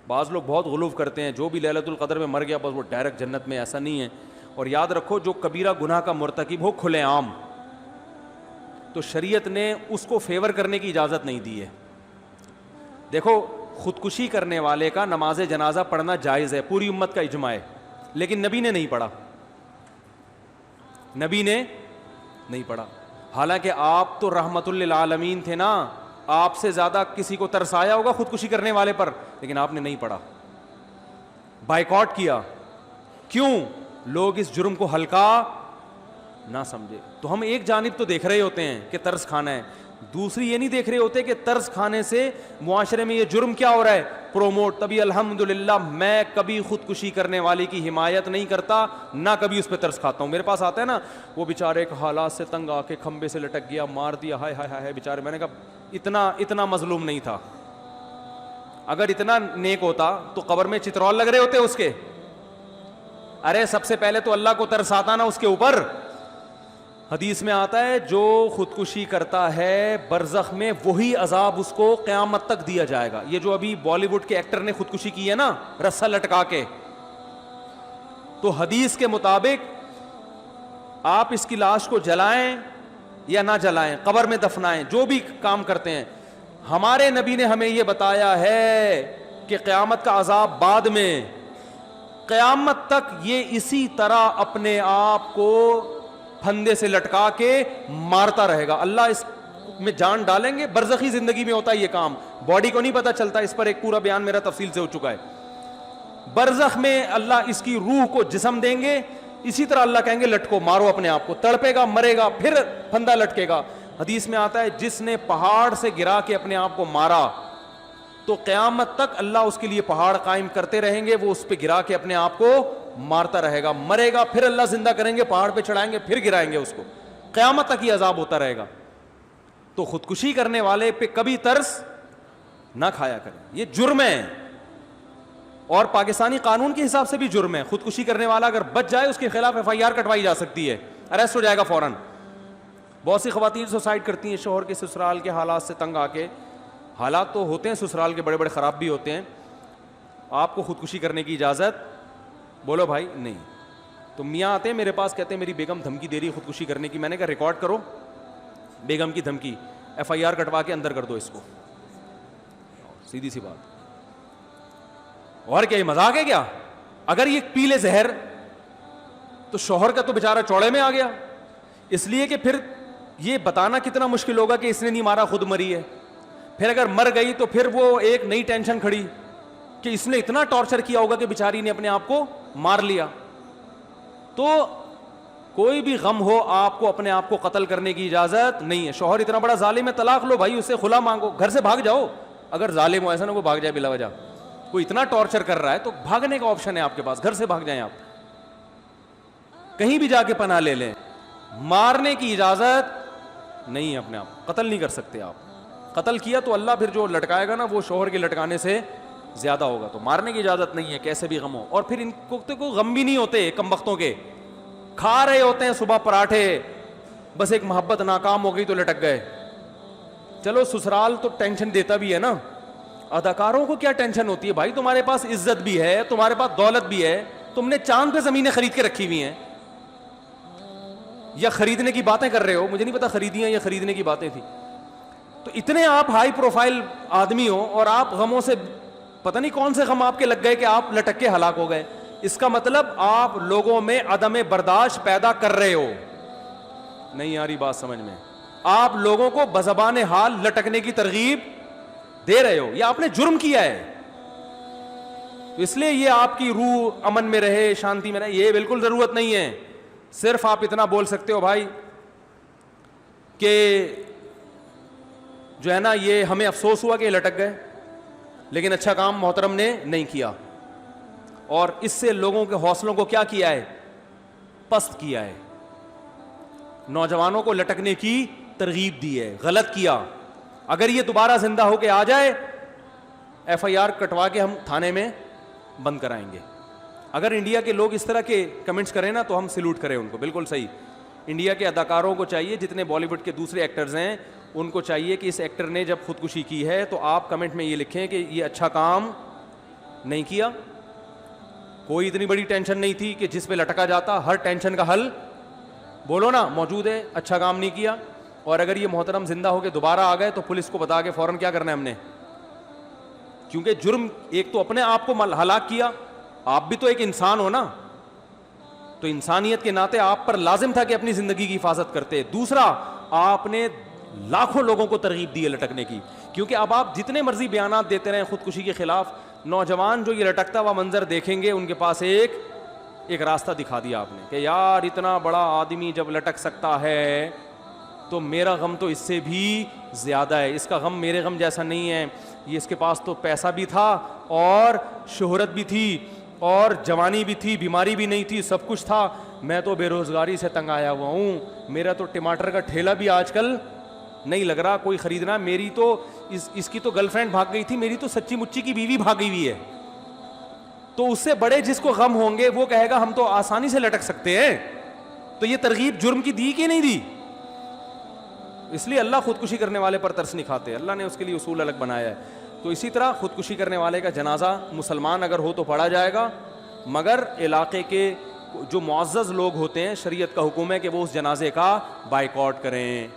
بعض لوگ بہت غلو کرتے ہیں، جو بھی لیلۃ القدر میں مر گیا بس وہ ڈائریکٹ جنت میں، ایسا نہیں ہے. اور یاد رکھو جو کبیرہ گناہ کا مرتکب ہو کھلے عام، تو شریعت نے اس کو فیور کرنے کی اجازت نہیں دی ہے. دیکھو خودکشی کرنے والے کا نماز جنازہ پڑھنا جائز ہے، پوری امت کا اجماع ہے، لیکن نبی نے نہیں پڑھا، نبی نے نہیں پڑھا. حالانکہ آپ تو رحمت للعالمین تھے نا، آپ سے زیادہ کسی کو ترس آیا ہوگا خودکشی کرنے والے پر، لیکن آپ نے نہیں پڑھا، بائیکاٹ کیا. کیوں؟ لوگ اس جرم کو ہلکا نہ سمجھے. تو ہم ایک جانب تو دیکھ رہے ہوتے ہیں کہ ترس کھانا ہے، دوسری یہ نہیں دیکھ رہے ہوتے کہ ترس کھانے سے معاشرے میں یہ جرم کیا ہو رہا ہے، پروموٹ. تبھی الحمدللہ میں کبھی خودکشی کرنے والے کی حمایت نہیں کرتا، نہ کبھی اس پہ ترس کھاتا ہوں. میرے پاس آتا ہے نا وہ بیچارے ایک حالات سے تنگ آ کے کھمبے سے لٹک گیا، مار دیا، ہائے ہائے ہائے بیچارے. میں نے کہا اتنا مظلوم نہیں تھا، اگر اتنا نیک ہوتا تو قبر میں چترول لگ رہے ہوتے اس کے. ارے سب سے پہلے تو اللہ کو ترس آتا نا اس کے اوپر. حدیث میں آتا ہے جو خودکشی کرتا ہے برزخ میں وہی عذاب اس کو قیامت تک دیا جائے گا. یہ جو ابھی بالی ووڈ کے ایکٹر نے خودکشی کی ہے نا رسا لٹکا کے، تو حدیث کے مطابق آپ اس کی لاش کو جلائیں یا نہ جلائیں، قبر میں دفنائیں، جو بھی کام کرتے ہیں، ہمارے نبی نے ہمیں یہ بتایا ہے کہ قیامت کا عذاب بعد میں، قیامت تک یہ اسی طرح اپنے آپ کو پھندے سے لٹکا کے مارتا رہے گا. اللہ اس میں جان ڈالیں گے. برزخی زندگی میں ہوتا ہے یہ کام، باڈی کو نہیں پتا چلتا. اس پر ایک پورا بیان میرا تفصیل سے ہو چکا ہے. برزخ میں اللہ اس کی روح کو جسم دیں گے، اسی طرح اللہ کہیں گے لٹکو، مارو اپنے آپ کو. تڑپے گا، مرے گا، پھر پھندا لٹکے گا. حدیث میں آتا ہے جس نے پہاڑ سے گرا کے اپنے آپ کو مارا تو قیامت تک اللہ اس کے لیے پہاڑ قائم کرتے رہیں گے، وہ اس پہ گرا کے اپنے آپ کو مارتا رہے گا. مرے گا، پھر اللہ زندہ کریں گے، پہاڑ پہ چڑھائیں گے، پھر گرائیں گے اس کو. قیامت تک یہ عذاب ہوتا رہے گا. تو خودکشی کرنے والے پہ کبھی ترس نہ کھایا کریں، یہ جرم ہے. اور پاکستانی قانون کے حساب سے بھی جرم ہے. خودکشی کرنے والا اگر بچ جائے اس کے خلاف FIR کٹوائی جا سکتی ہے، اریسٹ ہو جائے گا فوراً. بہت سی خواتین سوسائڈ کرتی ہیں شوہر کے سسرال کے حالات سے تنگ آ کے. حالات تو ہوتے ہیں سسرال کے بڑے بڑے خراب بھی ہوتے ہیں. آپ کو خودکشی کرنے کی اجازت بولو بھائی نہیں. تو میاں آتے ہیں میرے پاس کہتے ہیں میری بیگم دھمکی دے رہی ہے خودکشی کرنے کی. میں نے کہا ریکارڈ کرو بیگم کی دھمکی، FIR کٹوا کے اندر کر دو اس کو. سیدھی سی بات. اور کیا یہ مذاق ہے کیا؟ اگر یہ پی لے زہر تو شوہر کا تو بیچارہ چوڑے میں آ گیا. اس لیے کہ پھر یہ بتانا کتنا مشکل ہوگا کہ اس نے نہیں مارا خود مری ہے. پھر اگر مر گئی تو پھر وہ ایک نئی ٹینشن کھڑی کہ اس نے اتنا ٹارچر کیا ہوگا کہ بیچاری نے اپنے آپ کو مار لیا. تو کوئی بھی غم ہو آپ کو اپنے آپ کو قتل کرنے کی اجازت نہیں ہے. شوہر اتنا بڑا ظالم ہے، طلاق لو بھائی، اس سے خلا مانگو، گھر سے بھاگ جاؤ. اگر ظالم ہو ایسا نہ وہ بھاگ جائے بلا وجہ، کوئی اتنا ٹارچر کر رہا ہے تو بھاگنے کا آپشن ہے آپ کے پاس، گھر سے بھاگ جائیں، آپ کہیں بھی جا کے پناہ لے لیں. مارنے کی اجازت نہیں ہے. اپنے آپ قتل نہیں کر سکتے آپ. قتل کیا تو اللہ پھر جو لٹکائے گا نا وہ شوہر کے لٹکانے سے زیادہ ہوگا. تو مارنے کی اجازت نہیں ہے کیسے بھی غم ہو. اور پھر ان کو تو کوئی غم بھی نہیں ہوتے، کم بختوں کے کھا رہے ہوتے ہیں صبح پراٹھے، بس ایک محبت ناکام ہو گئی تو لٹک گئے. چلو سسرال تو ٹینشن دیتا بھی ہے نا، اداکاروں کو کیا ٹینشن ہوتی ہے بھائی؟ تمہارے پاس عزت بھی ہے، تمہارے پاس دولت بھی ہے، تم نے چاند پہ زمینیں خرید کے رکھی ہوئی ہیں، یا خریدنے کی باتیں کر رہے ہو، مجھے نہیں پتا خریدی ہیں یا خریدنے کی باتیں تھی. تو اتنے آپ ہائی پروفائل آدمی ہو اور آپ غموں سے پتہ نہیں کون سے غم آپ کے لگ گئے کہ آپ لٹک کے ہلاک ہو گئے. اس کا مطلب آپ لوگوں میں عدم برداشت پیدا کر رہے ہو. نہیں آ رہی بات سمجھ میں؟ آپ لوگوں کو بزبان حال لٹکنے کی ترغیب دے رہے ہو، یا آپ نے جرم کیا ہے. اس لیے یہ آپ کی روح امن میں رہے، شانتی میں رہے، یہ بالکل ضرورت نہیں ہے. صرف آپ اتنا بول سکتے ہو بھائی کہ جو ہے نا یہ ہمیں افسوس ہوا کہ یہ لٹک گئے، لیکن اچھا کام محترم نے نہیں کیا. اور اس سے لوگوں کے حوصلوں کو کیا کیا ہے؟ پست کیا ہے. نوجوانوں کو لٹکنے کی ترغیب دی ہے، غلط کیا. اگر یہ دوبارہ زندہ ہو کے آ جائے FIR کٹوا کے ہم تھانے میں بند کرائیں گے. اگر انڈیا کے لوگ اس طرح کے کمنٹس کریں نا تو ہم سلوٹ کریں ان کو، بالکل صحیح. انڈیا کے اداکاروں کو چاہیے، جتنے بالی ووڈ کے دوسرے ایکٹرز ہیں ان کو چاہیے کہ اس ایکٹر نے جب خودکشی کی ہے تو آپ کمنٹ میں یہ لکھیں کہ یہ اچھا کام نہیں کیا. کوئی اتنی بڑی ٹینشن نہیں تھی کہ جس پہ لٹکا جاتا. ہر ٹینشن کا حل بولو نا موجود ہے. اچھا کام نہیں کیا. اور اگر یہ محترم زندہ ہو کے دوبارہ آ گئے تو پولیس کو بتا کے فوراً کیا کرنا ہے ہم نے, کیونکہ جرم ایک تو اپنے آپ کو ہلاک کیا, آپ بھی تو ایک انسان ہو نا, تو انسانیت کے ناطے آپ پر لازم تھا کہ اپنی زندگی کی حفاظت کرتے. دوسرا, آپ نے لاکھوں لوگوں کو ترغیب دی ہے لٹکنے کی, کیونکہ اب آپ جتنے مرضی بیانات دیتے رہیں خودکشی کے خلاف, نوجوان جو یہ لٹکتا ہوا منظر دیکھیں گے ان کے پاس ایک راستہ دکھا دیا آپ نے کہ یار اتنا بڑا آدمی جب لٹک سکتا ہے تو میرا غم تو اس سے بھی زیادہ ہے. اس کا غم میرے غم جیسا نہیں ہے. یہ اس کے پاس تو پیسہ بھی تھا اور شہرت بھی تھی اور جوانی بھی تھی, بیماری بھی نہیں تھی, سب کچھ تھا. میں تو بے روزگاری سے تنگ آیا ہوا ہوں. میرا تو ٹماٹر کا ٹھیلا بھی آج کل نہیں لگ رہا کوئی خریدنا. میری تو اس کی تو گرل فرینڈ بھاگ گئی تھی, میری تو سچی مچی کی بیوی بھاگ گئی ہوئی ہے. تو اس سے بڑے جس کو غم ہوں گے وہ کہے گا ہم تو آسانی سے لٹک سکتے ہیں. تو یہ ترغیب جرم کی دی کہ نہیں دی؟ اس لیے اللہ خودکشی کرنے والے پر ترس نہیں کھاتے, اللہ نے اس کے لیے اصول الگ بنایا ہے. تو اسی طرح خودکشی کرنے والے کا جنازہ مسلمان اگر ہو تو پڑھا جائے گا, مگر علاقے کے جو معزز لوگ ہوتے ہیں شریعت کا حکم ہے کہ وہ اس جنازے کا بائیکاٹ کریں.